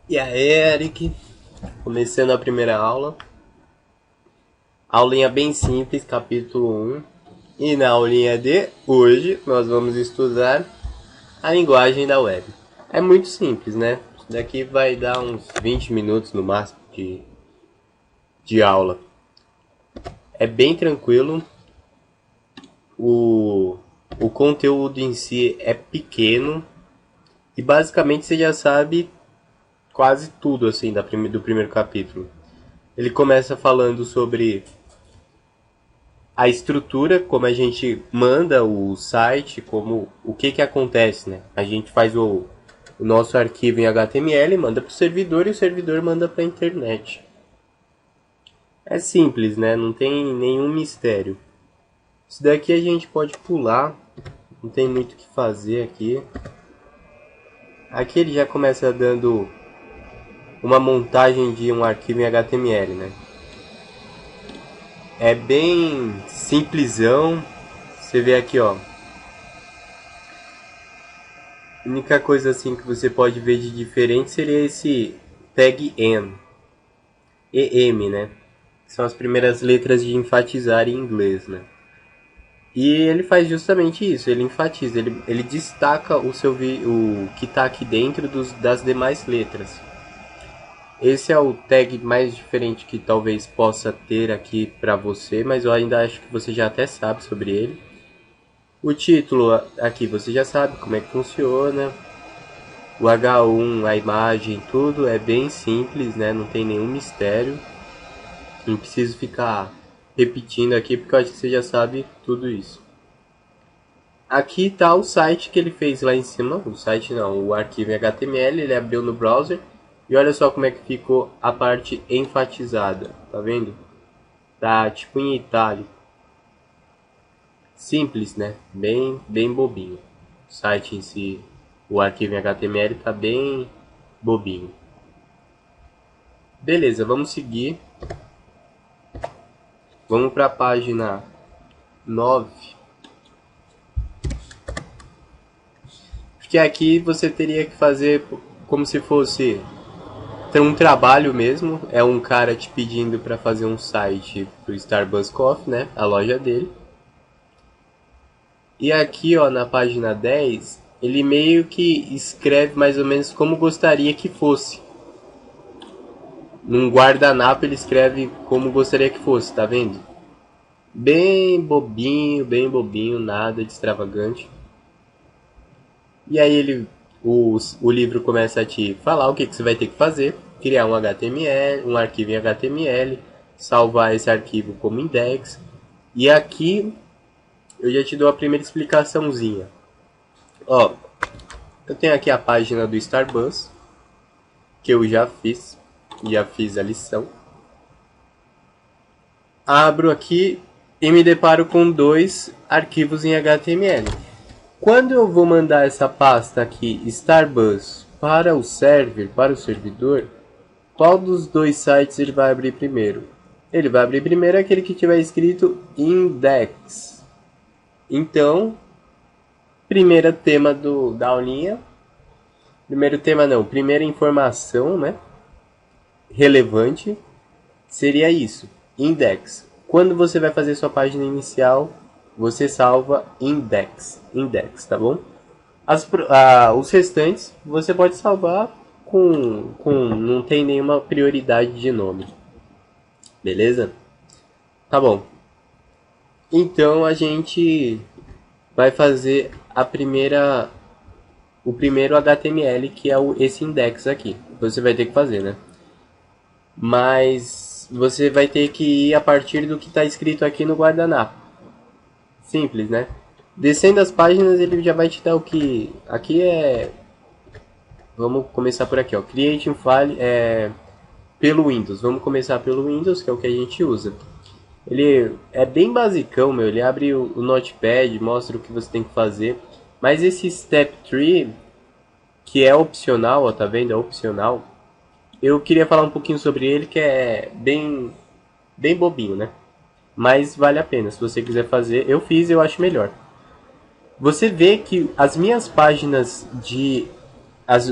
E aí, Eric, começando a primeira aula. Aulinha bem simples, capítulo 1. E na aulinha de hoje, nós vamos estudar a linguagem da web. É muito simples, né? Isso daqui vai dar uns 20 minutos no máximo de aula. É bem tranquilo. O, o conteúdo em si é pequeno. E basicamente você já sabe quase tudo assim do primeiro capítulo. Ele começa falando sobre a estrutura, como a gente manda o site, como o que acontece, né? A gente faz o nosso arquivo em HTML, manda para o servidor e o servidor manda para a internet. É simples, né? Não tem nenhum mistério. Isso daqui a gente pode pular, não tem muito o que fazer aqui. Aqui ele já começa dando uma montagem de um arquivo em HTML, né? É bem simplesão. Você vê aqui, ó. A única coisa assim que você pode ver de diferente seria esse tag N, EM, né? São as primeiras letras de enfatizar em inglês, né? E ele faz justamente isso, ele enfatiza, ele destaca o que está aqui dentro das demais letras. Esse é o tag mais diferente que talvez possa ter aqui para você, mas eu ainda acho que você já até sabe sobre ele. O título aqui você já sabe como é que funciona. O H1, a imagem, tudo é bem simples, né? Não tem nenhum mistério. Não preciso ficar repetindo aqui porque eu acho que você já sabe tudo isso. Aqui está o site que ele fez lá em cima. O site não, o arquivo em HTML, ele abriu no browser. E olha só como é que ficou a parte enfatizada, tá vendo? Tá tipo em itálico. Simples, né? Bem bobinho. O site em si, o arquivo em HTML tá bem bobinho. Beleza, vamos seguir. Vamos para a página 9. Porque aqui você teria que fazer como se fosse um trabalho mesmo. É um cara te pedindo para fazer um site pro Starbucks Coffee, né? A loja dele. E aqui, ó, na página 10, ele meio que escreve mais ou menos como gostaria que fosse. Num guardanapo ele escreve como gostaria que fosse, tá vendo? Bem bobinho, nada de extravagante. E aí o livro começa a te falar o que você vai ter que fazer. Criar um HTML, um arquivo em HTML, salvar esse arquivo como index. E aqui eu já te dou a primeira explicaçãozinha. Ó, eu tenho aqui a página do Starbucks, que eu já fiz a lição. Abro aqui e me deparo com dois arquivos em HTML. Quando eu vou mandar essa pasta aqui, Starbucks, para o server, para o servidor, qual dos dois sites ele vai abrir primeiro? Ele vai abrir primeiro aquele que tiver escrito index. Então, primeiro tema da aulinha, primeira informação, né, relevante, seria isso, index. Quando você vai fazer sua página inicial, você salva index, tá bom? Os restantes você pode salvar com não tem nenhuma prioridade de nome, beleza? Tá bom. Então a gente vai fazer o primeiro HTML, que é esse index aqui. Você vai ter que fazer, né? Mas você vai ter que ir a partir do que está escrito aqui no guardanapo. Simples, né? Descendo as páginas ele já vai te dar o que... Aqui é... Vamos começar por aqui, ó. Creating File pelo Windows. Vamos começar pelo Windows, que é o que a gente usa. Ele é bem basicão, meu. Ele abre o Notepad, mostra o que você tem que fazer. Mas esse Step 3, que é opcional, ó, tá vendo? É opcional. Eu queria falar um pouquinho sobre ele, que é bem bobinho, né? Mas vale a pena, se você quiser fazer. Eu fiz, eu acho melhor. Você vê que as minhas páginas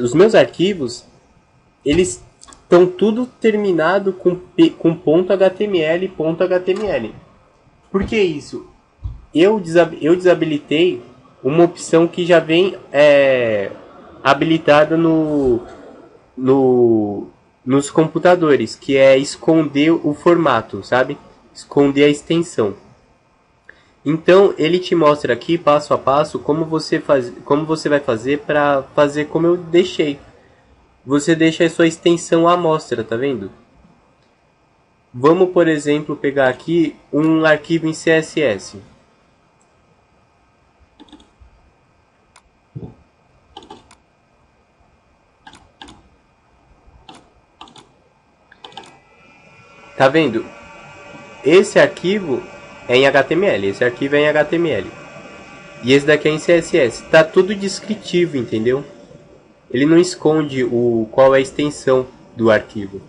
os meus arquivos, eles estão tudo terminado com ponto .html e ponto .html. Por que isso? Eu desabilitei uma opção que já vem habilitada nos computadores, que é esconder o formato, sabe? Esconder a extensão. Então ele te mostra aqui passo a passo como você vai fazer para fazer como eu deixei. Você deixa a sua extensão à mostra, tá vendo? Vamos, por exemplo, pegar aqui um arquivo em CSS. Tá vendo? Esse arquivo é em HTML, esse arquivo é em HTML. E esse daqui é em CSS. Tá tudo descritivo, entendeu? Ele não esconde qual é a extensão do arquivo.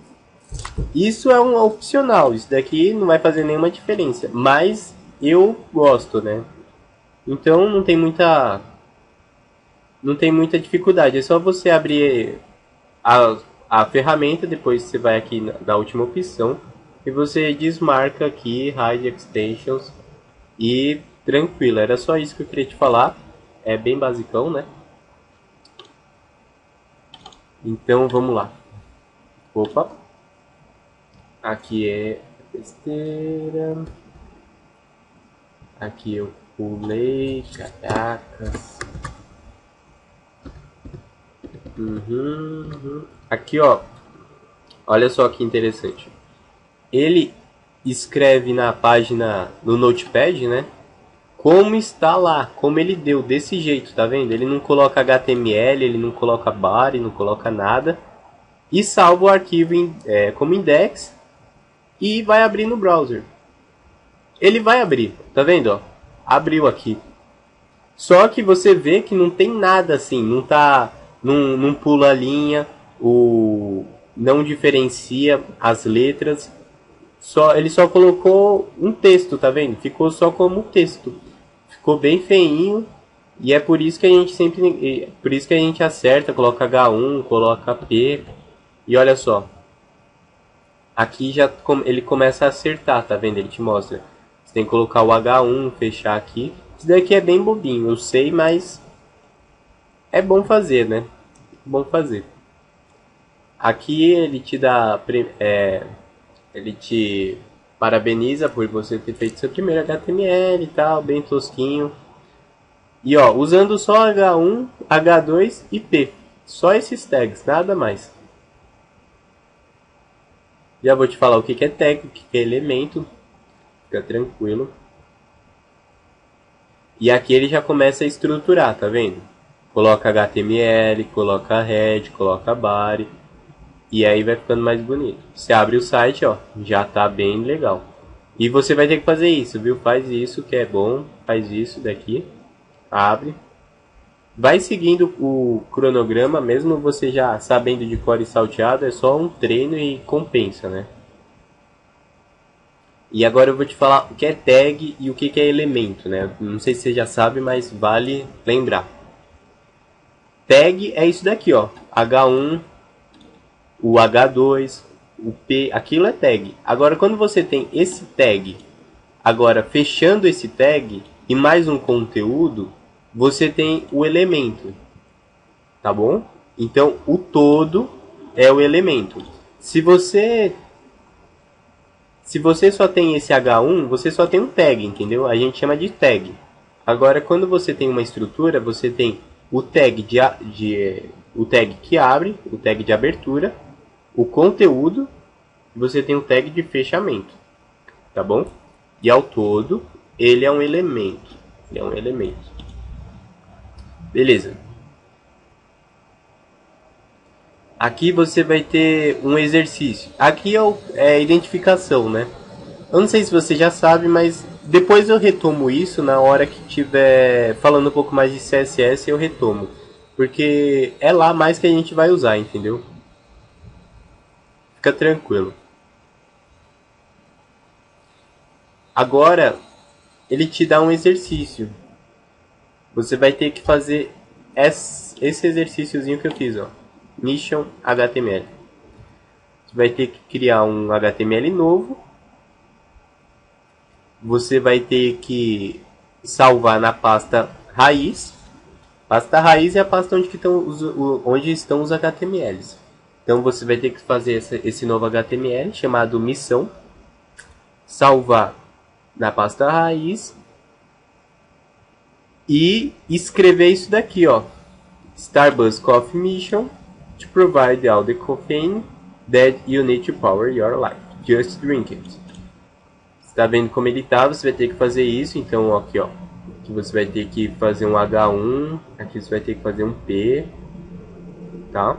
Isso é um opcional, isso daqui não vai fazer nenhuma diferença, mas eu gosto, né? Então não tem muita dificuldade, é só você abrir a ferramenta, depois você vai aqui na última opção e você desmarca aqui Hide Extensions e tranquilo, era só isso que eu queria te falar, é bem basicão, né? Então vamos lá. Opa! Aqui é besteira. Aqui eu pulei. Caracas. Aqui, ó. Olha só que interessante. Ele escreve na página, no Notepad, né? Como está lá, como ele deu, desse jeito, tá vendo? Ele não coloca HTML, ele não coloca body, não coloca nada. E salva o arquivo como index e vai abrir no browser. Ele vai abrir, tá vendo? Ó? Abriu aqui. Só que você vê que não tem nada assim, não pula a linha, não diferencia as letras. Ele só colocou um texto, tá vendo? Ficou só como texto. Ficou bem feinho. E é por isso que a gente por isso que a gente acerta, coloca H1, coloca P. E olha só. Aqui ele começa a acertar, tá vendo? Ele te mostra. Você tem que colocar o H1, fechar aqui. Isso daqui é bem bobinho, eu sei, mas é bom fazer, né? Bom fazer. Aqui ele te dá, ele te parabeniza por você ter feito seu primeiro HTML e tal, bem tosquinho. E ó, usando só H1, H2 e P. Só esses tags, nada mais. Já vou te falar o que é tag, o que é elemento. Fica tranquilo. E aqui ele já começa a estruturar, tá vendo? Coloca HTML, coloca head, coloca body. E aí vai ficando mais bonito. Você abre o site, ó, já tá bem legal. E você vai ter que fazer isso, viu? Faz isso que é bom, faz isso daqui. Abre. Vai seguindo o cronograma, mesmo você já sabendo de cor e salteado, é só um treino e compensa, né? E agora eu vou te falar o que é tag e o que é elemento, né? Não sei se você já sabe, mas vale lembrar. Tag é isso daqui, ó. H1, o H2, o P, aquilo é tag. Agora quando você tem esse tag, agora fechando esse tag e mais um conteúdo, você tem o elemento, tá bom? Então o todo é o elemento. Se você só tem esse H1, você só tem um tag, entendeu? A gente chama de tag. Agora quando você tem uma estrutura, você tem o tag o tag que abre, o tag de abertura, o conteúdo, e você tem o tag de fechamento, tá bom? E ao todo, ele é um elemento. Ele é um elemento. Beleza. Aqui você vai ter um exercício. Aqui é a identificação, né? Eu não sei se você já sabe, mas depois eu retomo isso na hora que tiver falando um pouco mais de CSS, eu retomo. Porque é lá mais que a gente vai usar, entendeu? Fica tranquilo. Agora, ele te dá um exercício. Você vai ter que fazer esse exercíciozinho que eu fiz, ó. Mission HTML. Você vai ter que criar um HTML novo. Você vai ter que salvar na pasta raiz. Pasta raiz é a pasta onde estão os HTMLs. Então você vai ter que fazer esse novo HTML chamado missão. Salvar na pasta raiz. E escrever isso daqui, ó. Starbucks Coffee Mission to provide all the caffeine that you need to power your life. Just drink it. Você tá vendo como ele tá? Você vai ter que fazer isso. Então, aqui, ó. Aqui você vai ter que fazer um H1. Aqui você vai ter que fazer um P. Tá?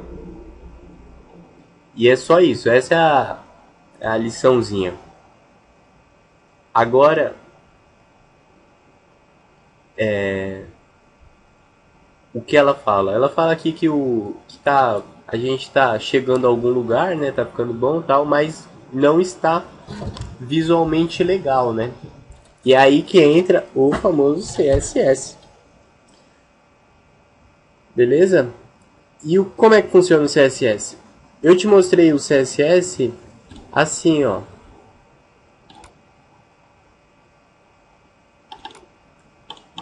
E é só isso. Essa é a liçãozinha. Agora... o que ela fala? Ela fala aqui que a gente está chegando a algum lugar, né? Tá ficando bom e tal, mas não está visualmente legal, né? E é aí que entra o famoso CSS. Beleza? E como é que funciona o CSS? Eu te mostrei o CSS assim, ó.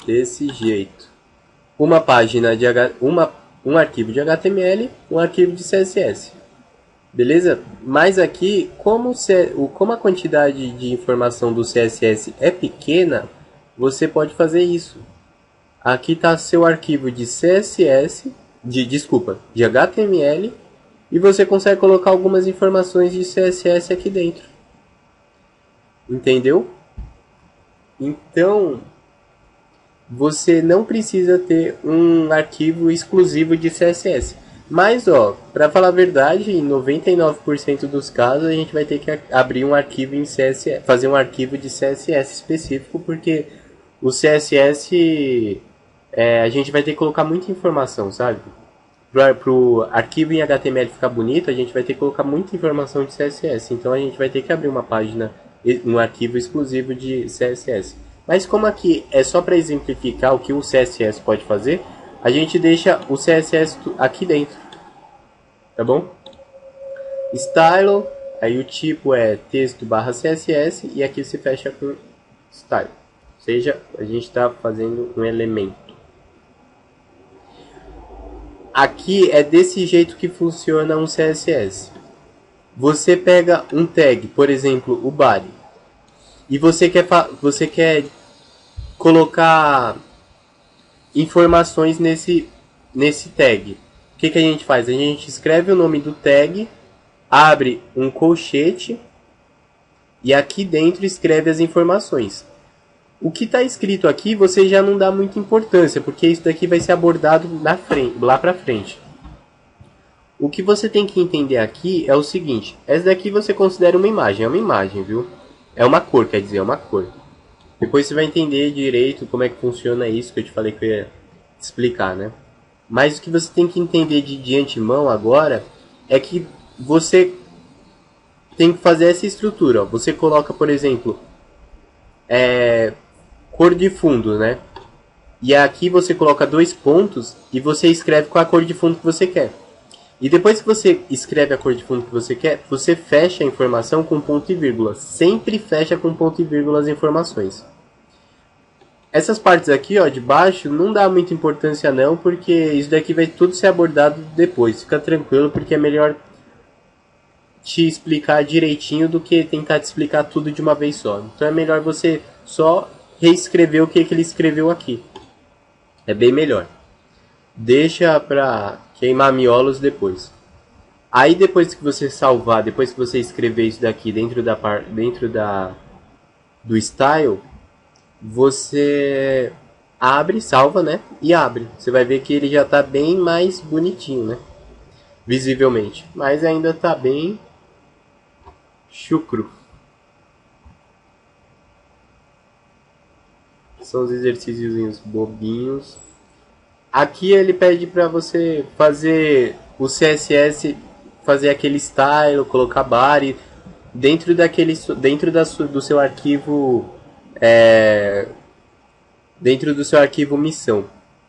Desse jeito. Uma página de um arquivo de HTML, um arquivo de CSS. Beleza? Mas aqui, como a quantidade de informação do CSS é pequena, você pode fazer isso. Aqui está seu arquivo de CSS, de HTML, e você consegue colocar algumas informações de CSS aqui dentro. Entendeu? Então, você não precisa ter um arquivo exclusivo de CSS. Mas, ó, para falar a verdade, em 99% dos casos a gente vai ter que abrir um arquivo em CSS, fazer um arquivo de CSS específico, porque o CSS a gente vai ter que colocar muita informação, sabe? Para o arquivo em HTML ficar bonito, a gente vai ter que colocar muita informação de CSS. Então a gente vai ter que abrir uma página, um arquivo exclusivo de CSS. Mas como aqui é só para exemplificar o que o CSS pode fazer, a gente deixa o CSS aqui dentro, tá bom? Style, aí o tipo é texto/CSS e aqui se fecha com style. Ou seja, a gente está fazendo um elemento. Aqui é desse jeito que funciona um CSS. Você pega um tag, por exemplo, o body, e você quer colocar informações nesse tag. O que a gente faz? A gente escreve o nome do tag, abre um colchete e aqui dentro escreve as informações. O que está escrito aqui você já não dá muita importância, porque isso daqui vai ser abordado lá para frente. O que você tem que entender aqui é o seguinte: essa daqui você considera uma imagem, é uma imagem, viu? É uma cor, quer dizer, é uma cor. Depois você vai entender direito como é que funciona isso que eu te falei que eu ia explicar, né? Mas o que você tem que entender de antemão agora é que você tem que fazer essa estrutura. Ó. Você coloca, por exemplo, cor de fundo, né? E aqui você coloca 2 pontos e você escreve qual a cor de fundo que você quer. E depois que você escreve a cor de fundo que você quer, você fecha a informação com ponto e vírgula. Sempre fecha com ponto e vírgula as informações. Essas partes aqui, ó, de baixo, não dá muita importância não, porque isso daqui vai tudo ser abordado depois. Fica tranquilo, porque é melhor te explicar direitinho do que tentar te explicar tudo de uma vez só. Então é melhor você só reescrever o que ele escreveu aqui. É bem melhor. Deixa pra queimar miolos depois. Aí depois que você salvar, depois que você escrever isso daqui dentro do style, você abre, salva, né? E abre. Você vai ver que ele já está bem mais bonitinho, né? Visivelmente. Mas ainda está bem chucro. São os exercícios bobinhos. Aqui ele pede para você fazer o CSS, fazer aquele style, colocar body dentro do seu arquivo, dentro do seu arquivo missão.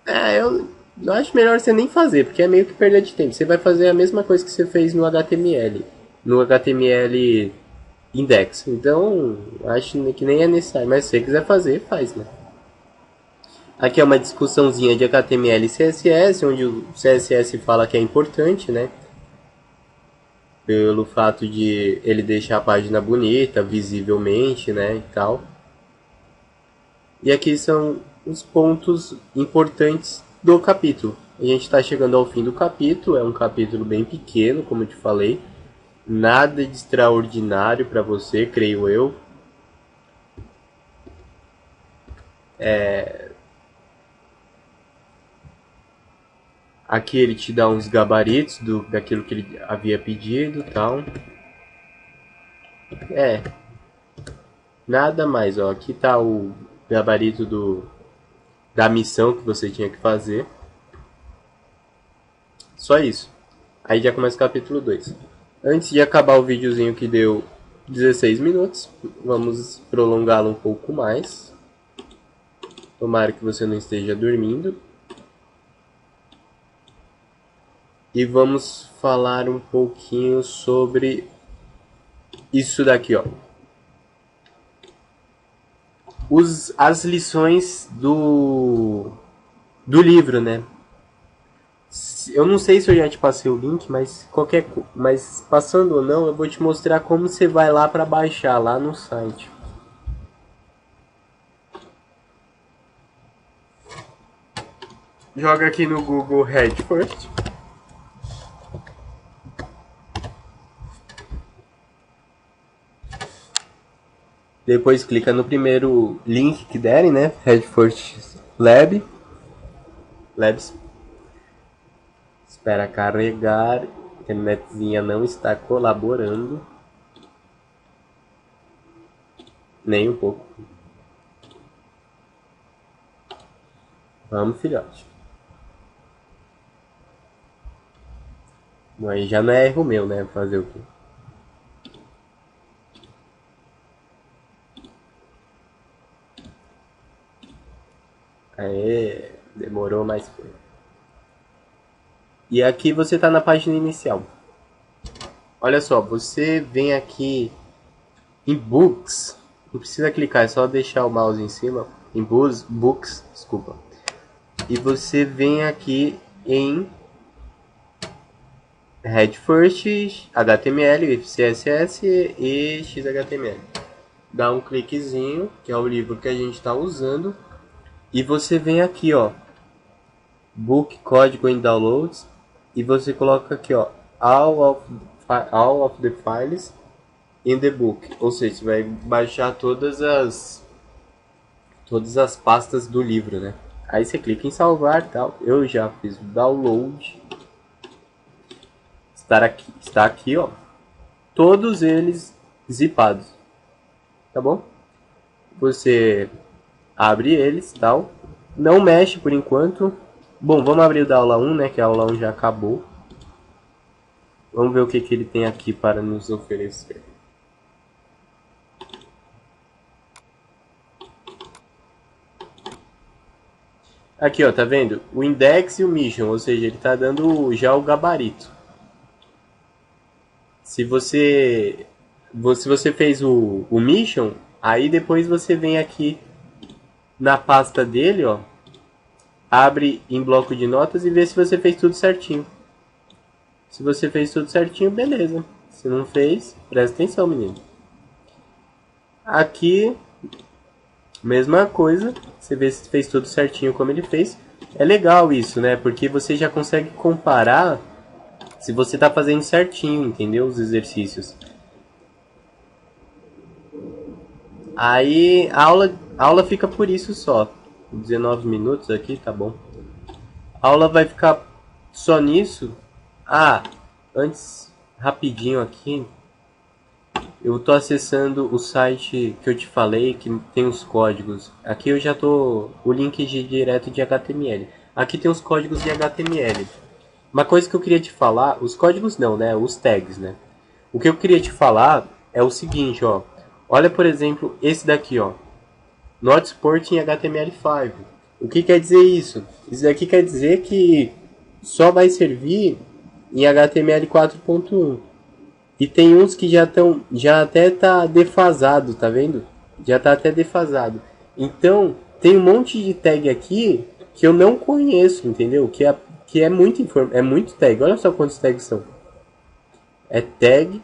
Eu acho melhor você nem fazer, porque é meio que perda de tempo. Você vai fazer a mesma coisa que você fez no HTML. no HTML index. Então, acho que nem é necessário, mas se você quiser fazer, faz, né? Aqui é uma discussãozinha de HTML e CSS, onde o CSS fala que é importante, né? Pelo fato de ele deixar a página bonita, visivelmente, né, e tal. E aqui são os pontos importantes do capítulo. A gente está chegando ao fim do capítulo, é um capítulo bem pequeno, como eu te falei. Nada de extraordinário para você, creio eu. Aqui ele te dá uns gabaritos daquilo que ele havia pedido e tal. Nada mais, ó. Aqui tá o gabarito da missão que você tinha que fazer. Só isso. Aí já começa o capítulo 2. Antes de acabar o videozinho que deu 16 minutos, vamos prolongá-lo um pouco mais. Tomara que você não esteja dormindo. E vamos falar um pouquinho sobre isso daqui, ó. As lições do livro, né? Eu não sei se eu já te passei o link, mas mas passando ou não, eu vou te mostrar como você vai lá para baixar lá no site. Joga aqui no Google Head First. Depois clica no primeiro link que derem, né? Head First Labs. Espera carregar. A internetzinha não está colaborando. Nem um pouco. Vamos, filhote. Bom, aí já não é erro meu, né? Fazer o quê? Aê, demorou, mas foi. E aqui você está na página inicial. Olha só, você vem aqui em Books. Não precisa clicar, é só deixar o mouse em cima. Em Books, desculpa. E você vem aqui em Head First, HTML, CSS e XHTML. Dá um cliquezinho, que é o livro que a gente está usando. E você vem aqui, ó, Book Código em Downloads, e você coloca aqui, ó, all of the files in the book. Ou seja, você vai baixar todas as pastas do livro, né? Aí você clica em salvar e tal. Eu já fiz o download. Está aqui, ó. Todos eles zipados. Tá bom? Você abre eles e tal. Não mexe por enquanto. Bom, vamos abrir o da aula 1, né? Que a aula 1 já acabou. Vamos ver o que ele tem aqui para nos oferecer. Aqui, ó, tá vendo? O index e o mission, ou seja, ele tá dando já o gabarito. Se você fez o mission, aí depois você vem aqui na pasta dele, ó, abre em bloco de notas e vê se você fez tudo certinho. Se você fez tudo certinho, beleza. Se não fez, presta atenção, menino. Aqui, mesma coisa, você vê se fez tudo certinho como ele fez. É legal isso, né? Porque você já consegue comparar se você está fazendo certinho, entendeu? Os exercícios. Aí a aula fica por isso só. 19 minutos aqui, tá bom. A aula vai ficar só nisso. Ah, antes, rapidinho aqui. Eu tô acessando o site que eu te falei, que tem os códigos. Aqui eu já tô... o link direto de HTML. Aqui tem os códigos de HTML. Uma coisa que eu queria te falar... os códigos não, né? Os tags, né? O que eu queria te falar é o seguinte, ó. Olha, por exemplo, esse daqui, ó. Not supporting HTML5. O que quer dizer isso? Isso daqui quer dizer que só vai servir em HTML 4.1. E tem uns que já até tá defasado, tá vendo? Já tá até defasado. Então, tem um monte de tag aqui que eu não conheço, entendeu? Que é é muito tag. Olha só quantos tags são. É tag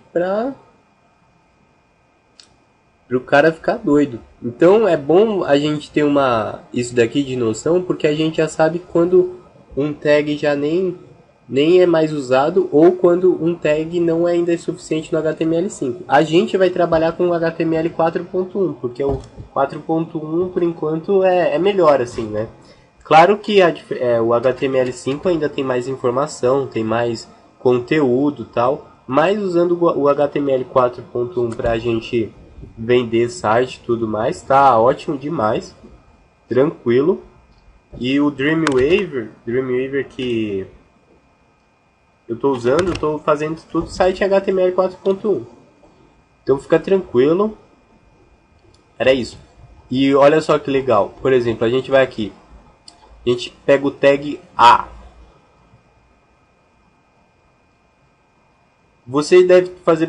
pro cara ficar doido. Então é bom a gente ter isso daqui de noção, porque a gente já sabe quando um tag já nem é mais usado ou quando um tag não é ainda suficiente no HTML5. A gente vai trabalhar com o HTML 4.1, porque o 4.1 por enquanto é melhor assim, né? Claro que o HTML5 ainda tem mais informação, tem mais conteúdo e tal, mas usando o HTML 4.1 para a gente vender site e tudo mais, tá ótimo demais, tranquilo. E o Dreamweaver que eu tô usando, eu tô fazendo tudo site HTML 4.1. Então fica tranquilo. Era isso. E olha só que legal. Por exemplo, a gente vai aqui. A gente pega o tag A. Você deve fazer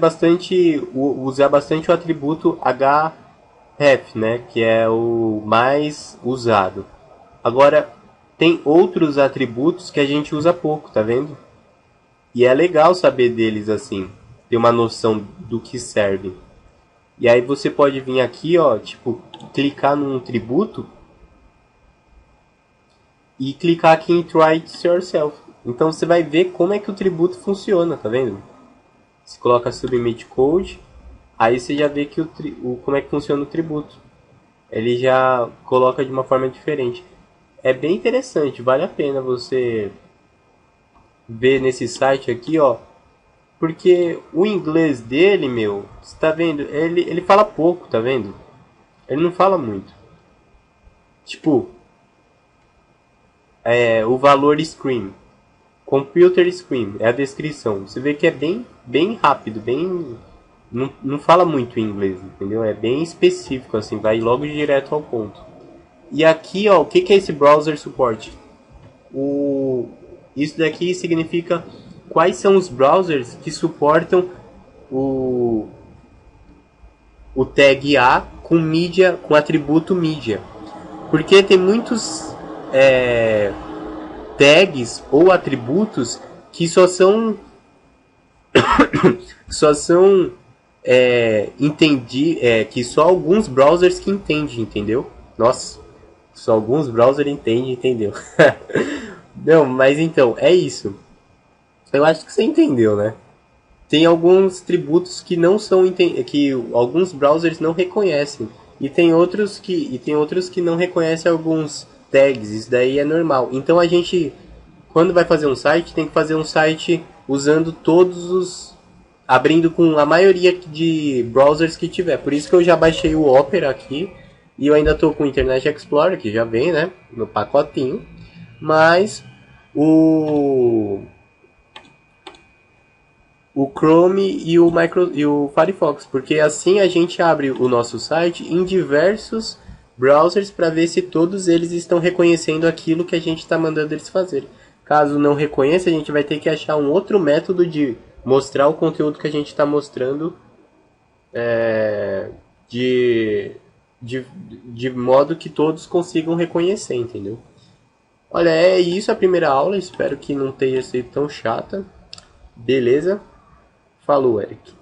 usar bastante o atributo href, né, que é o mais usado. Agora tem outros atributos que a gente usa pouco, tá vendo? E é legal saber deles assim, ter uma noção do que serve. E aí você pode vir aqui, ó, tipo, clicar num tributo e clicar aqui em Try It Yourself. Então você vai ver como é que o tributo funciona, tá vendo? Você coloca Submit Code, aí você já vê que como é que funciona o tributo. Ele já coloca de uma forma diferente. É bem interessante, vale a pena você ver nesse site aqui, ó. Porque o inglês dele, meu, você tá vendo? Ele fala pouco, tá vendo? Ele não fala muito. Tipo, o valor screen. Computer screen é a descrição. Você vê que é bem rápido, não fala muito inglês, entendeu? É bem específico, assim, vai logo direto ao ponto. E aqui, ó, o que é esse browser support? Isso daqui significa quais são os browsers que suportam o, o tag A com mídia, com atributo mídia. Porque tem muitos tags ou atributos que só são que só alguns browsers que entendem, entendeu? Nossa, só alguns browsers entendem, entendeu? Não, mas então, é isso. Eu acho que você entendeu, né? Tem alguns tributos que não são que alguns browsers não reconhecem e tem outros que não reconhecem alguns tags. Isso daí é normal. Então a gente quando vai fazer um site, tem que fazer um site usando abrindo com a maioria de browsers que tiver. Por isso que eu já baixei o Opera aqui e eu ainda estou com o Internet Explorer, que já vem, né, no pacotinho. Mas o Chrome e o Firefox, porque assim a gente abre o nosso site em diversos browsers para ver se todos eles estão reconhecendo aquilo que a gente está mandando eles fazerem. Caso não reconheça, a gente vai ter que achar um outro método de mostrar o conteúdo que a gente está mostrando de, de modo que todos consigam reconhecer, entendeu? Olha, é isso a primeira aula, espero que não tenha sido tão chata. Beleza? Falou, Eric.